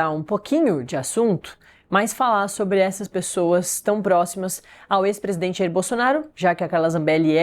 Um pouquinho de assunto, mas falar sobre essas pessoas tão próximas ao ex-presidente Jair Bolsonaro, já que a Carla Zambelli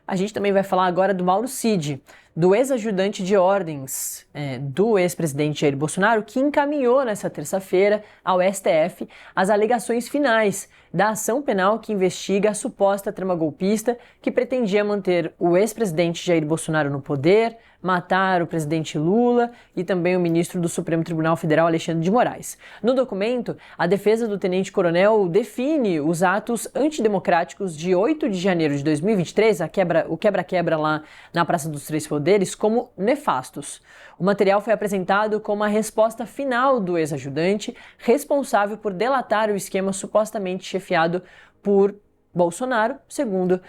a gente também vai falar agora do Mauro Cid, do ex-ajudante de ordens do ex-presidente Jair Bolsonaro, que encaminhou nessa terça-feira ao STF as alegações finais da ação penal que investiga a suposta trama golpista que pretendia manter o ex-presidente Jair Bolsonaro no poder, matar o presidente Lula e também o ministro do Supremo Tribunal Federal, Alexandre de Moraes. No documento, a defesa do tenente-coronel define os atos antidemocráticos de 8 de janeiro de 2023, o quebra-quebra lá na Praça dos Três Poderes, como nefastos. O material foi apresentado como a resposta final do ex-ajudante, responsável por delatar o esquema supostamente chefiado por Bolsonaro, segundo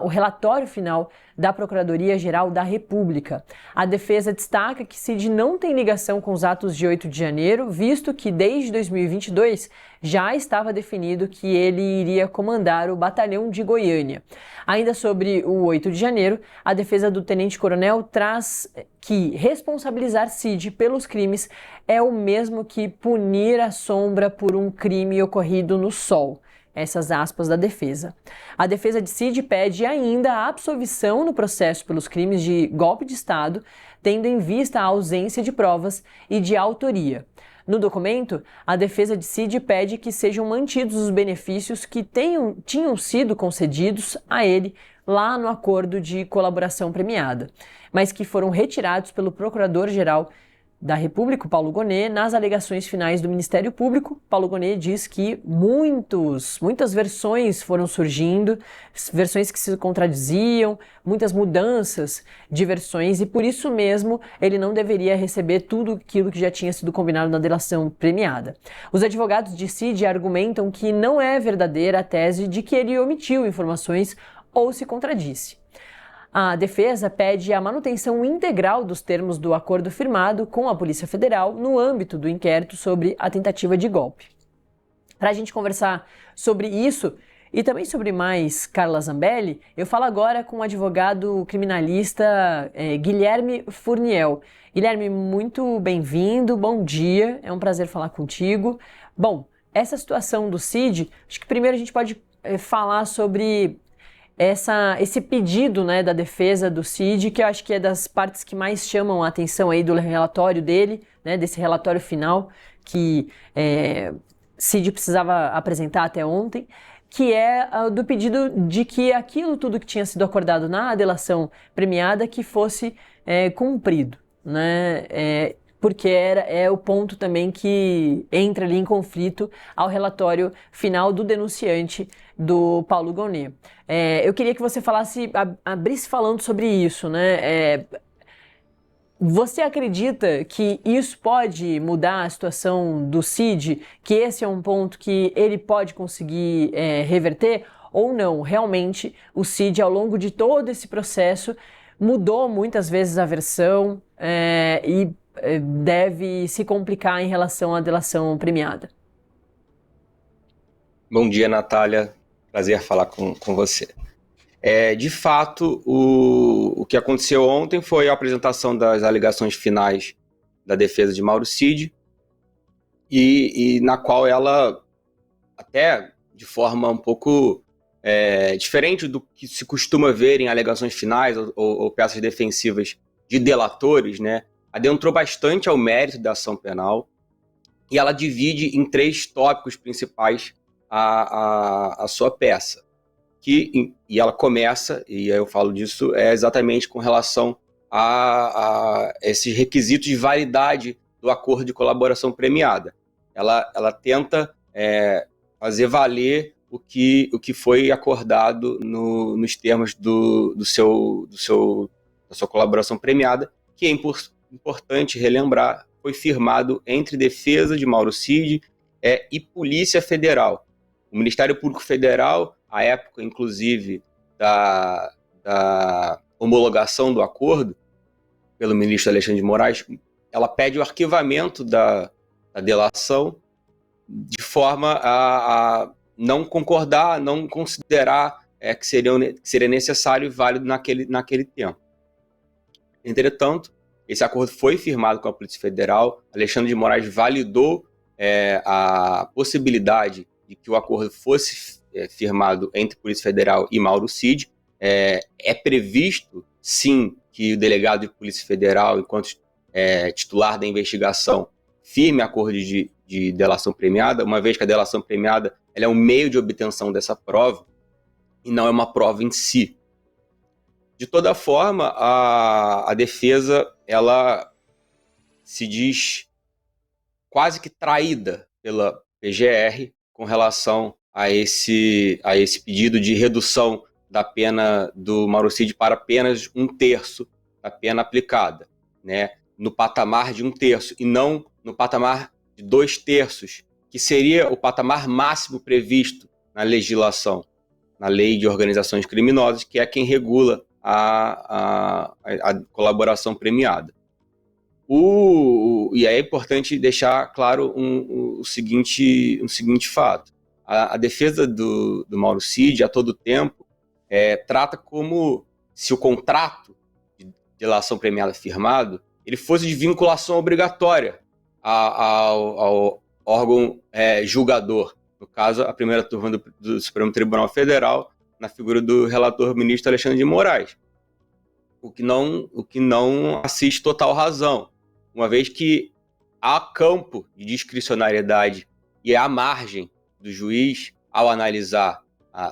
o relatório final da Procuradoria-Geral da República. A defesa destaca que Cid não tem ligação com os atos de 8 de janeiro, visto que desde 2022 já estava definido que ele iria comandar o Batalhão de Goiânia. Ainda sobre o 8 de janeiro, a defesa do tenente-coronel traz que responsabilizar Cid pelos crimes é o mesmo que punir a sombra por um crime ocorrido no sol. Essas aspas da defesa. A defesa de Cid pede ainda a absolvição no processo pelos crimes de golpe de Estado, tendo em vista a ausência de provas e de autoria. No documento, a defesa de Cid pede que sejam mantidos os benefícios que tinham sido concedidos a ele lá no acordo de colaboração premiada, mas que foram retirados pelo Procurador-Geral da República, Paulo Gonet, nas alegações finais do Ministério Público. Paulo Gonet diz que muitas versões foram surgindo, versões que se contradiziam, muitas mudanças de versões, e por isso mesmo ele não deveria receber tudo aquilo que já tinha sido combinado na delação premiada. Os advogados de Cid argumentam que não é verdadeira a tese de que ele omitiu informações ou se contradisse. A defesa pede a manutenção integral dos termos do acordo firmado com a Polícia Federal no âmbito do inquérito sobre a tentativa de golpe. Para a gente conversar sobre isso e também sobre mais Carla Zambelli, eu falo agora com o advogado criminalista Guilherme Furniel. Guilherme, muito bem-vindo, bom dia, é um prazer falar contigo. Bom, essa situação do Cid, acho que primeiro a gente pode falar sobre esse pedido, né, da defesa do Cid, que eu acho que é das partes que mais chamam a atenção aí do relatório dele, né, desse relatório final que Cid precisava apresentar até ontem, que é do pedido de que aquilo tudo que tinha sido acordado na delação premiada que fosse cumprido, né, porque é o ponto também que entra ali em conflito ao relatório final do denunciante do Paulo Gonet. Eu queria que você abrisse falando sobre isso, né? Você acredita que isso pode mudar a situação do Cid, que esse é um ponto que ele pode conseguir reverter, ou não? Realmente, o Cid, ao longo de todo esse processo, mudou muitas vezes a versão e deve se complicar em relação à delação premiada. Bom dia, Natália. Prazer falar com você. De fato, o que aconteceu ontem foi a apresentação das alegações finais da defesa de Mauro Cid, e na qual ela, até de forma um pouco diferente do que se costuma ver em alegações finais ou peças defensivas de delatores, né, adentrou bastante ao mérito da ação penal, e ela divide em 3 tópicos principais a sua peça. E ela começa, e eu falo disso, exatamente com relação a esses requisitos de validade do acordo de colaboração premiada. Ela tenta fazer valer o que foi acordado nos termos da sua colaboração premiada, que é importante relembrar, foi firmado entre defesa de Mauro Cid e Polícia Federal. O Ministério Público Federal, à época, inclusive, da homologação do acordo pelo ministro Alexandre de Moraes, ela pede o arquivamento da delação de forma a não concordar, não considerar que seria necessário e válido naquele tempo. Entretanto, Esse acordo foi firmado com a Polícia Federal. Alexandre de Moraes validou a possibilidade de que o acordo fosse firmado entre Polícia Federal e Mauro Cid. É previsto, sim, que o delegado de Polícia Federal, enquanto titular da investigação, firme acordo de delação premiada, uma vez que a delação premiada ela é um meio de obtenção dessa prova e não é uma prova em si. De toda forma, a defesa ela se diz quase que traída pela PGR com relação a esse pedido de redução da pena do Mauro Cid para apenas 1/3 da pena aplicada, né? No patamar de 1/3 e não no patamar de 2/3, que seria o patamar máximo previsto na legislação, na lei de organizações criminosas, que é quem regula a colaboração premiada. E aí é importante deixar claro o seguinte fato. A defesa do Mauro Cid, a todo tempo, trata como se o contrato de delação premiada firmado ele fosse de vinculação obrigatória ao órgão julgador. No caso, a primeira turma do Supremo Tribunal Federal, na figura do relator ministro Alexandre de Moraes. O que não assiste total razão, uma vez que há campo de discricionariedade e há margem do juiz, ao analisar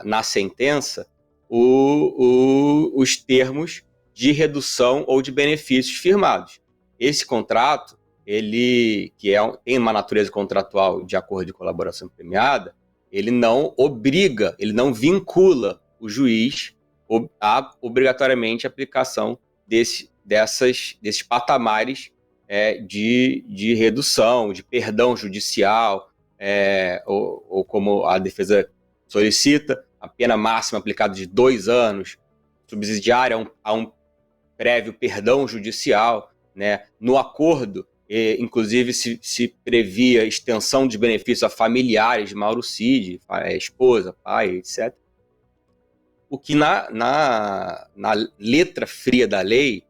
na sentença, os termos de redução ou de benefícios firmados. Esse contrato, tem uma natureza contratual de acordo de colaboração premiada, ele não obriga, ele não vincula o juiz a obrigatoriamente a aplicação desses patamares de redução, de perdão judicial, ou como a defesa solicita, a pena máxima aplicada de 2 anos, subsidiária a um prévio perdão judicial, né? No acordo, inclusive, se previa extensão de benefícios a familiares de Mauro Cid, esposa, pai, etc. O que na letra fria da lei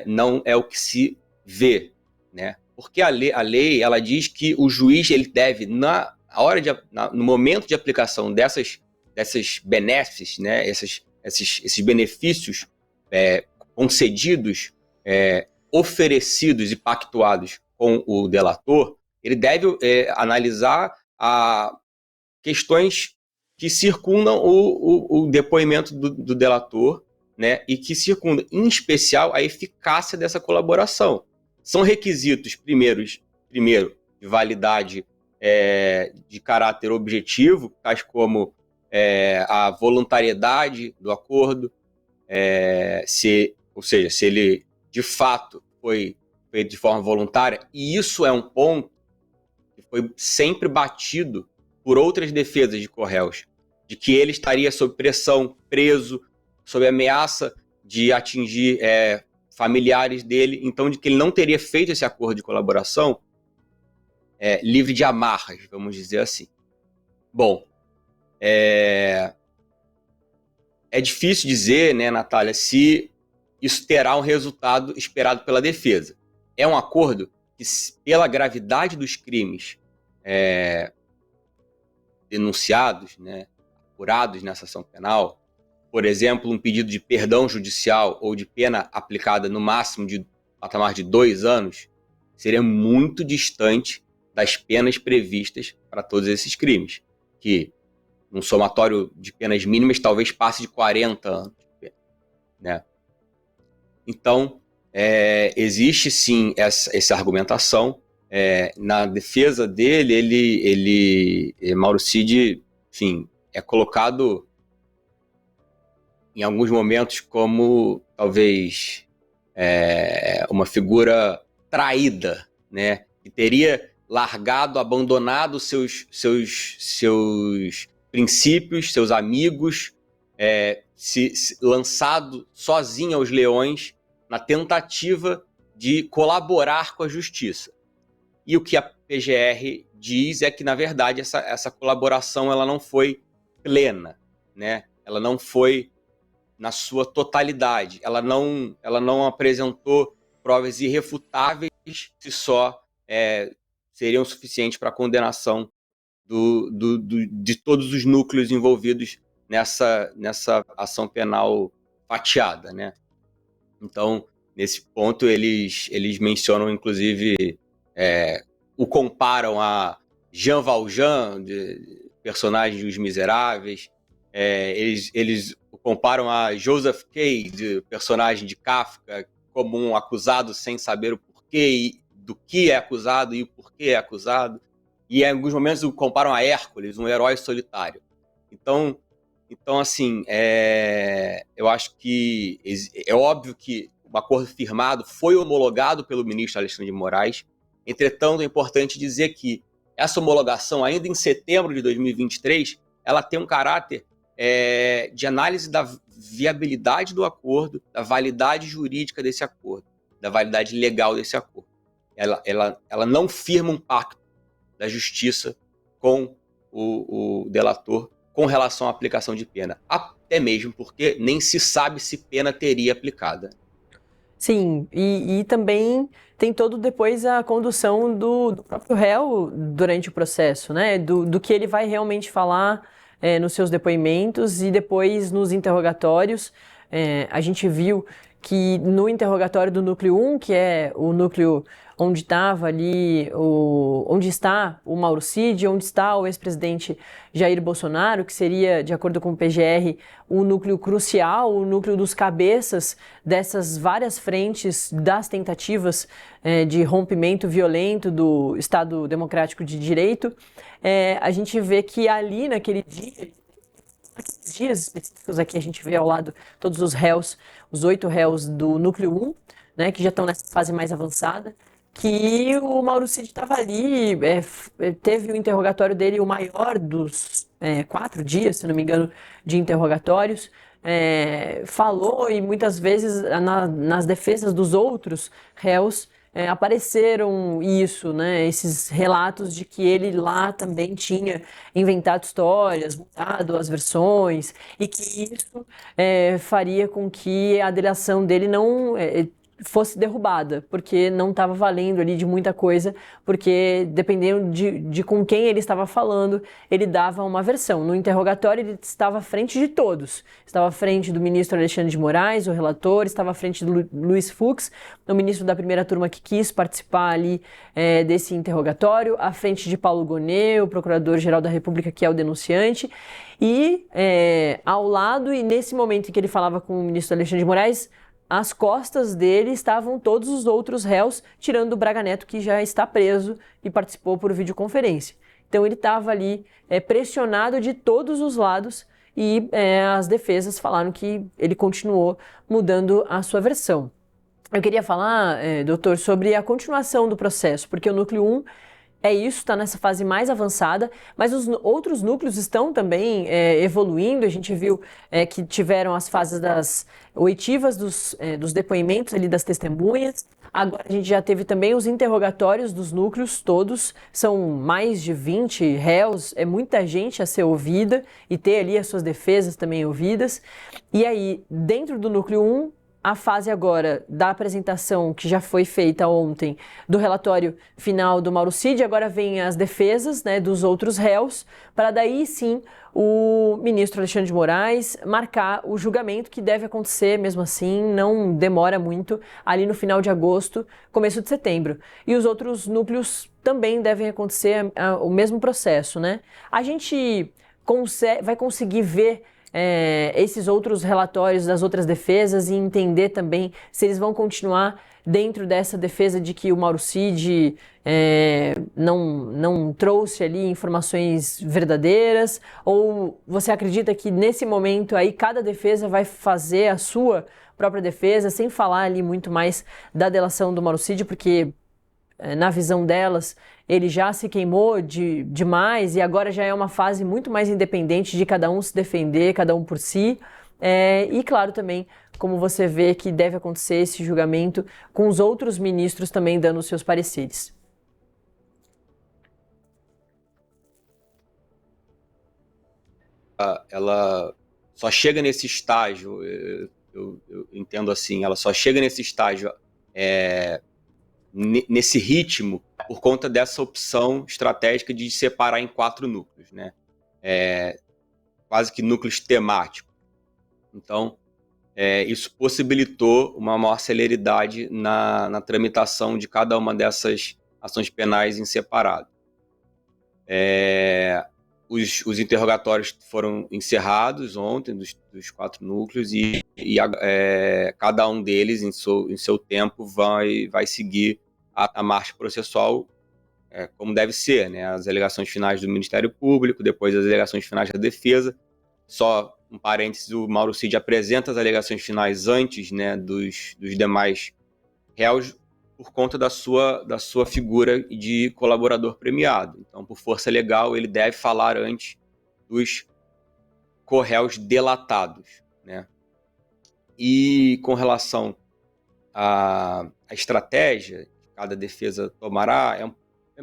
não é o que se vê, né? Porque a lei ela diz que o juiz ele deve, no momento de aplicação dessas benesses, né? esses benefícios concedidos, oferecidos e pactuados com o delator, ele deve analisar questões que circundam o depoimento do delator, né, e que circundam, em especial, a eficácia dessa colaboração. São requisitos, primeiro, de validade de caráter objetivo, tais como a voluntariedade do acordo, ou seja, se ele de fato foi feito de forma voluntária, e isso é um ponto que foi sempre batido por outras defesas de Correios, de que ele estaria sob pressão, preso, sob ameaça de atingir familiares dele, então de que ele não teria feito esse acordo de colaboração livre de amarras, vamos dizer assim. Bom, é difícil dizer, né, Natália, se isso terá um resultado esperado pela defesa. É um acordo que, pela gravidade dos crimes denunciados, né, apurados nessa ação penal, por exemplo, um pedido de perdão judicial ou de pena aplicada no máximo de patamar de 2 anos, seria muito distante das penas previstas para todos esses crimes, que um somatório de penas mínimas talvez passe de 40 anos, né? Então, existe sim essa argumentação. Na defesa dele, Mauro Cid, enfim, é colocado em alguns momentos como talvez uma figura traída, né? Que teria abandonado seus princípios, seus amigos, se lançado sozinho aos leões na tentativa de colaborar com a justiça. E o que a PGR diz é que, na verdade, essa colaboração ela não foi plena, né? Ela não foi na sua totalidade, ela não apresentou provas irrefutáveis se só seriam suficientes para a condenação de todos os núcleos envolvidos nessa ação penal fatiada, né? Então, nesse ponto, eles mencionam, inclusive, o comparam a Jean Valjean, personagem dos Miseráveis, eles o comparam a Joseph K., personagem de Kafka, como um acusado sem saber o porquê do que é acusado e o porquê é acusado. E em alguns momentos o comparam a Hércules, um herói solitário. Então assim, eu acho que é óbvio que o acordo firmado foi homologado pelo ministro Alexandre de Moraes. Entretanto, é importante dizer que essa homologação, ainda em setembro de 2023, ela tem um caráter de análise da viabilidade do acordo, da validade jurídica desse acordo, da validade legal desse acordo. Ela não firma um pacto da justiça com o delator com relação à aplicação de pena, até mesmo porque nem se sabe se pena teria aplicada. Sim, e também tem todo depois a condução do próprio réu durante o processo, né? Do que ele vai realmente falar nos seus depoimentos e depois nos interrogatórios. A gente viu que no interrogatório do núcleo 1, que é o núcleo onde estava ali, onde está o Mauro Cid, onde está o ex-presidente Jair Bolsonaro, que seria, de acordo com o PGR, o núcleo crucial, o núcleo dos cabeças dessas várias frentes das tentativas de rompimento violento do Estado Democrático de Direito. A gente vê que ali, naqueles dias específicos aqui, a gente vê ao lado todos os réus, os 8 réus do núcleo 1, né, que já estão nessa fase mais avançada, que o Mauro Cid estava ali, teve o interrogatório dele, o maior dos 4 dias, se não me engano, de interrogatórios, falou e muitas vezes nas defesas dos outros réus apareceram isso, né, esses relatos de que ele lá também tinha inventado histórias, mudado as versões e que isso faria com que a delação dele não fosse derrubada, porque não estava valendo ali de muita coisa, porque dependendo de com quem ele estava falando, ele dava uma versão. No interrogatório ele estava à frente de todos, estava à frente do ministro Alexandre de Moraes, o relator, estava à frente do Luiz Fux, o ministro da primeira turma que quis participar ali desse interrogatório, à frente de Paulo Gonet, o procurador-geral da República, que é o denunciante, e ao lado, e nesse momento em que ele falava com o ministro Alexandre de Moraes, às costas dele estavam todos os outros réus, tirando o Braga Neto, que já está preso e participou por videoconferência. Então ele estava ali pressionado de todos os lados e as defesas falaram que ele continuou mudando a sua versão. Eu queria falar, doutor, sobre a continuação do processo, porque o núcleo 1 é isso, está nessa fase mais avançada, mas os outros núcleos estão também evoluindo. A gente viu que tiveram as fases das oitivas dos depoimentos ali das testemunhas. Agora a gente já teve também os interrogatórios dos núcleos todos. São mais de 20 réus, é muita gente a ser ouvida e ter ali as suas defesas também ouvidas. E aí, dentro do núcleo 1, a fase agora da apresentação que já foi feita ontem do relatório final do Mauro Cid, agora vem as defesas, né, dos outros réus, para daí sim o ministro Alexandre de Moraes marcar o julgamento, que deve acontecer mesmo assim, não demora muito, ali no final de agosto, começo de setembro. E os outros núcleos também devem acontecer o mesmo processo, né? A gente vai conseguir ver esses outros relatórios das outras defesas e entender também se eles vão continuar dentro dessa defesa de que o Mauro Cid não trouxe ali informações verdadeiras, ou você acredita que nesse momento aí cada defesa vai fazer a sua própria defesa, sem falar ali muito mais da delação do Mauro Cid, porque na visão delas, ele já se queimou demais e agora já é uma fase muito mais independente de cada um se defender, cada um por si. E claro também, como você vê que deve acontecer esse julgamento com os outros ministros também dando os seus pareceres. Ela só chega nesse estágio, eu entendo assim, ela só chega nesse estágio nesse ritmo por conta dessa opção estratégica de separar em 4 núcleos, né? Quase que núcleos temáticos. Então, isso possibilitou uma maior celeridade na tramitação de cada uma dessas ações penais em separado. Os interrogatórios foram encerrados ontem, dos 4 núcleos, e cada um deles, em seu tempo, vai seguir a marcha processual como deve ser, né? As alegações finais do Ministério Público, depois as alegações finais da defesa. Só um parênteses, o Mauro Cid apresenta as alegações finais antes, né, dos demais réus, por conta da sua figura de colaborador premiado. Então, por força legal, ele deve falar antes dos corréus delatados, né? E com relação à estratégia que cada defesa tomará, é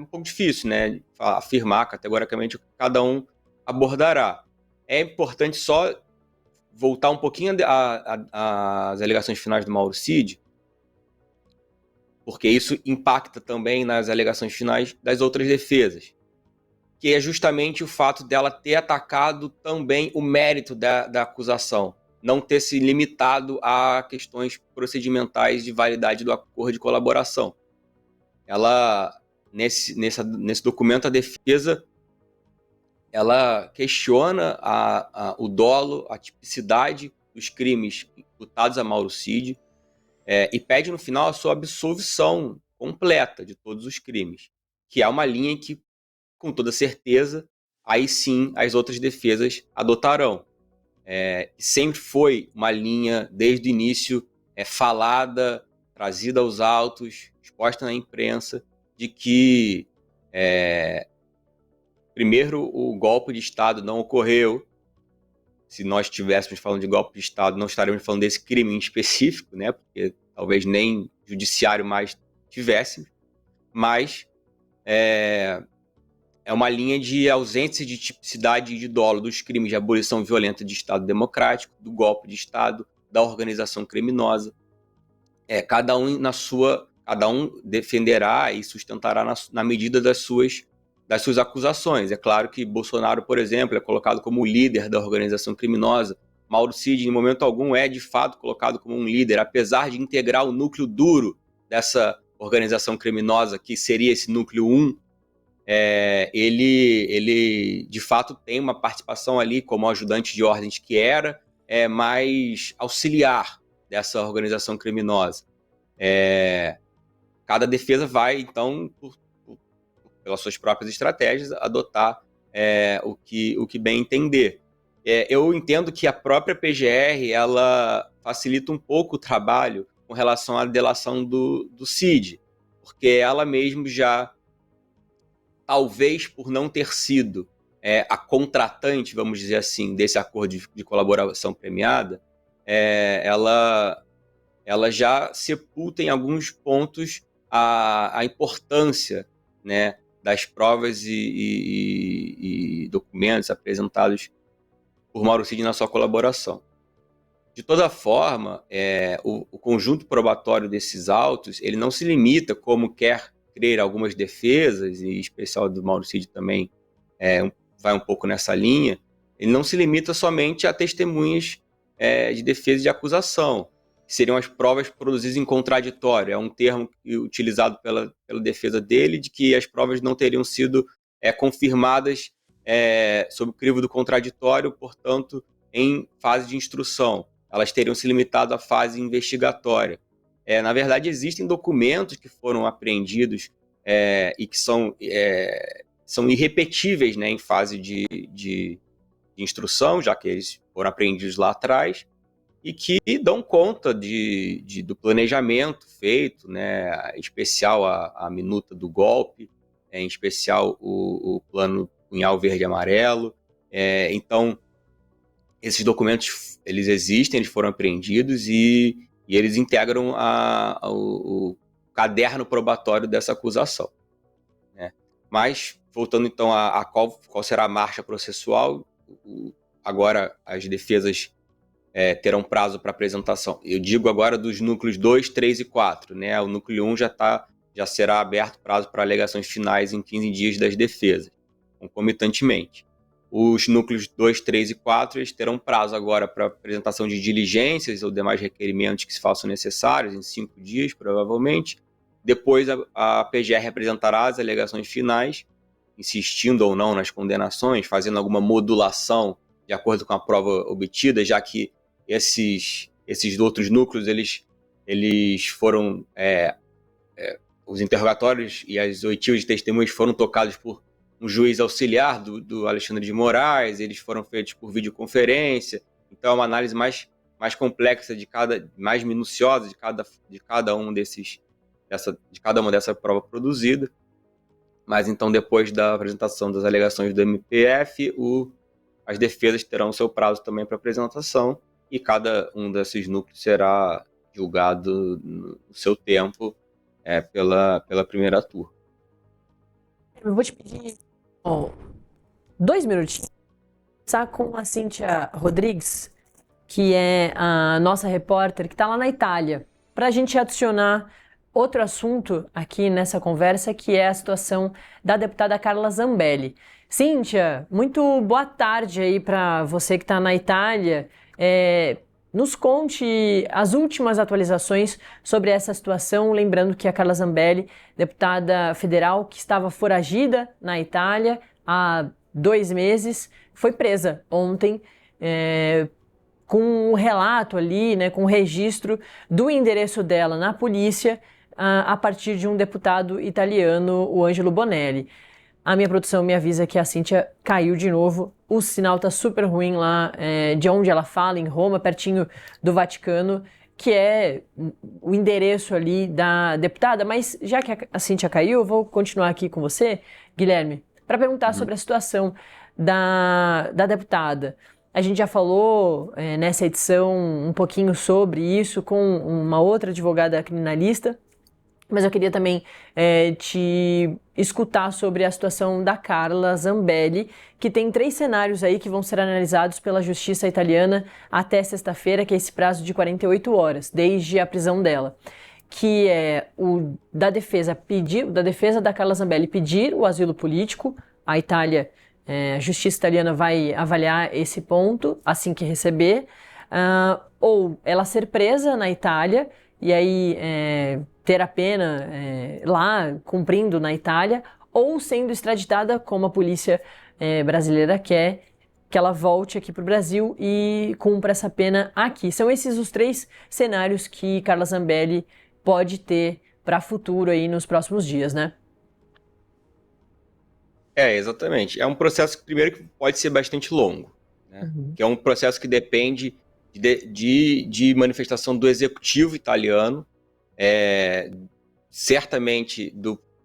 um pouco difícil, né, afirmar categoricamente o que cada um abordará. É importante só voltar um pouquinho às alegações finais do Mauro Cid, porque isso impacta também nas alegações finais das outras defesas, que é justamente o fato dela ter atacado também o mérito da acusação, não ter se limitado a questões procedimentais de validade do acordo de colaboração. Ela, nesse documento, a defesa ela questiona o dolo, a tipicidade dos crimes imputados a Mauro Cid, e pede no final a sua absolvição completa de todos os crimes, que é uma linha que, com toda certeza, aí sim as outras defesas adotarão. Sempre foi uma linha, desde o início, falada, trazida aos autos, exposta na imprensa, de que, primeiro, o golpe de Estado não ocorreu. Se nós estivéssemos falando de golpe de Estado, não estaríamos falando desse crime em específico, né? Porque talvez nem judiciário mais tivéssemos, mas é uma linha de ausência de tipicidade e de dolo dos crimes de abolição violenta de Estado democrático, do golpe de Estado, da organização criminosa. Cada um defenderá e sustentará na medida das suas acusações. É claro que Bolsonaro, por exemplo, é colocado como o líder da organização criminosa. Mauro Cid, em momento algum, é de fato colocado como um líder, apesar de integrar o núcleo duro dessa organização criminosa, que seria esse núcleo 1. Ele de fato tem uma participação ali como ajudante de ordens que era mais auxiliar dessa organização criminosa. Cada defesa vai, então, pelas suas próprias estratégias, adotar o que bem entender. Eu entendo que a própria PGR ela facilita um pouco o trabalho com relação à delação do Cid, porque ela mesmo já, talvez por não ter sido a contratante, vamos dizer assim, desse acordo de colaboração premiada, ela já sepulta em alguns pontos a importância, né, das provas e documentos apresentados por Mauro Cid na sua colaboração. De toda forma, o conjunto probatório desses autos ele não se limita, como quer crer algumas defesas, e em especial do Mauro Cid também vai um pouco nessa linha, ele não se limita somente a testemunhas de defesa e de acusação, que seriam as provas produzidas em contraditório. É um termo utilizado pela defesa dele, de que as provas não teriam sido confirmadas sob o crivo do contraditório, portanto, em fase de instrução. Elas teriam se limitado à fase investigatória. Na verdade, existem documentos que foram apreendidos e que são irrepetíveis, né, em fase de instrução, já que eles foram apreendidos lá atrás, e que dão conta do planejamento feito, né, em especial a minuta do golpe, em especial o plano Punhal Verde e Amarelo. Então, esses documentos eles existem, eles foram apreendidos e eles integram o caderno probatório dessa acusação, né? Mas, voltando então a qual será a marcha processual, agora as defesas terão prazo para apresentação. Eu digo agora dos núcleos 2, 3 e 4. Né? O núcleo 1 já será aberto prazo para alegações finais em 15 dias das defesas, concomitantemente. Os núcleos 2, 3 e 4 eles terão prazo agora para apresentação de diligências ou demais requerimentos que se façam necessários, em 5 dias, provavelmente. Depois, a PGR apresentará as alegações finais, insistindo ou não nas condenações, fazendo alguma modulação de acordo com a prova obtida, já que esses outros núcleos eles foram... os interrogatórios e as oitivas de testemunhas foram tocados por um juiz auxiliar do Alexandre de Moraes, eles foram feitos por videoconferência, então é uma análise mais complexa, mais minuciosa de cada uma dessa prova produzida. Mas então, depois da apresentação das alegações do MPF, as defesas terão seu prazo também para apresentação, e cada um desses núcleos será julgado no seu tempo pela primeira turma. Eu vou te pedir 2 minutinhos. Começar com a Cíntia Rodrigues, que é a nossa repórter, que está lá na Itália, para a gente adicionar outro assunto aqui nessa conversa, que é a situação da deputada Carla Zambelli. Cíntia, muito boa tarde aí para você que está na Itália. Nos conte as últimas atualizações sobre essa situação, lembrando que a Carla Zambelli, deputada federal que estava foragida na Itália há 2 meses, foi presa ontem com um relato ali, né, com um registro do endereço dela na polícia a partir de um deputado italiano, o Angelo Bonelli. A minha produção me avisa que a Cíntia caiu de novo. O sinal tá super ruim lá de onde ela fala, em Roma, pertinho do Vaticano, que é o endereço ali da deputada. Mas já que a Cíntia caiu, eu vou continuar aqui com você, Guilherme, para perguntar sobre a situação da deputada. A gente já falou nessa edição um pouquinho sobre isso com uma outra advogada criminalista, mas eu queria também te escutar sobre a situação da Carla Zambelli, que tem 3 cenários aí que vão ser analisados pela justiça italiana até sexta-feira, que é esse prazo de 48 horas, desde a prisão dela, que é o da defesa da Carla Zambelli pedir o asilo político. A Itália, a justiça italiana vai avaliar esse ponto assim que receber, ou ela ser presa na Itália e aí ter a pena lá, cumprindo na Itália, ou sendo extraditada, como a polícia brasileira quer, que ela volte aqui para o Brasil e cumpra essa pena aqui. São esses os 3 cenários que Carla Zambelli pode ter para futuro aí nos próximos dias, né? Exatamente. É um processo, primeiro, que pode ser bastante longo, né? Que é um processo que depende de manifestação do executivo italiano. Certamente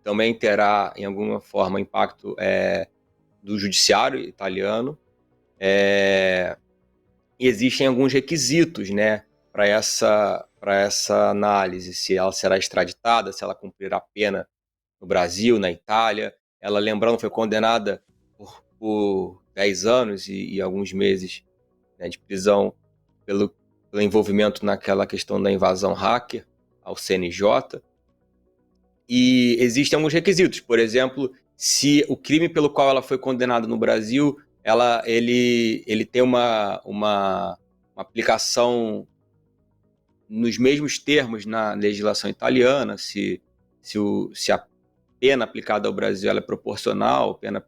também terá, em alguma forma, impacto do judiciário italiano. E existem alguns requisitos, né, para essa análise, se ela será extraditada, se ela cumprirá a pena no Brasil, na Itália. Ela, lembrando, foi condenada por 10 anos e alguns meses, né, de prisão pelo envolvimento naquela questão da invasão hacker ao CNJ. E existem alguns requisitos. Por exemplo, se o crime pelo qual ela foi condenada no Brasil, ele tem uma aplicação nos mesmos termos na legislação italiana, se a pena aplicada ao Brasil ela é proporcional, a pena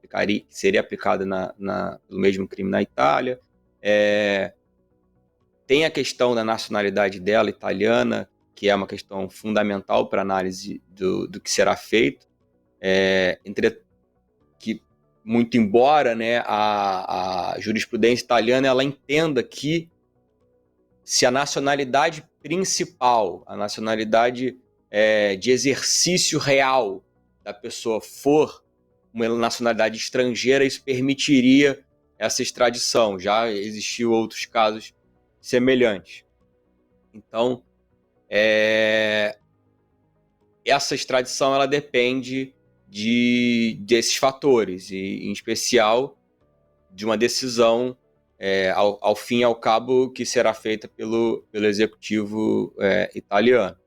seria aplicada pelo mesmo crime na Itália. Tem a questão da nacionalidade dela, italiana, que é uma questão fundamental para a análise do que será feito. Que, muito embora, né, a jurisprudência italiana ela entenda que se a nacionalidade principal, a nacionalidade de exercício real da pessoa for uma nacionalidade estrangeira, isso permitiria essa extradição. Já existiu outros casos semelhantes. Então, essa extradição ela depende desses fatores, e em especial de uma decisão ao fim e ao cabo, que será feita pelo executivo italiano.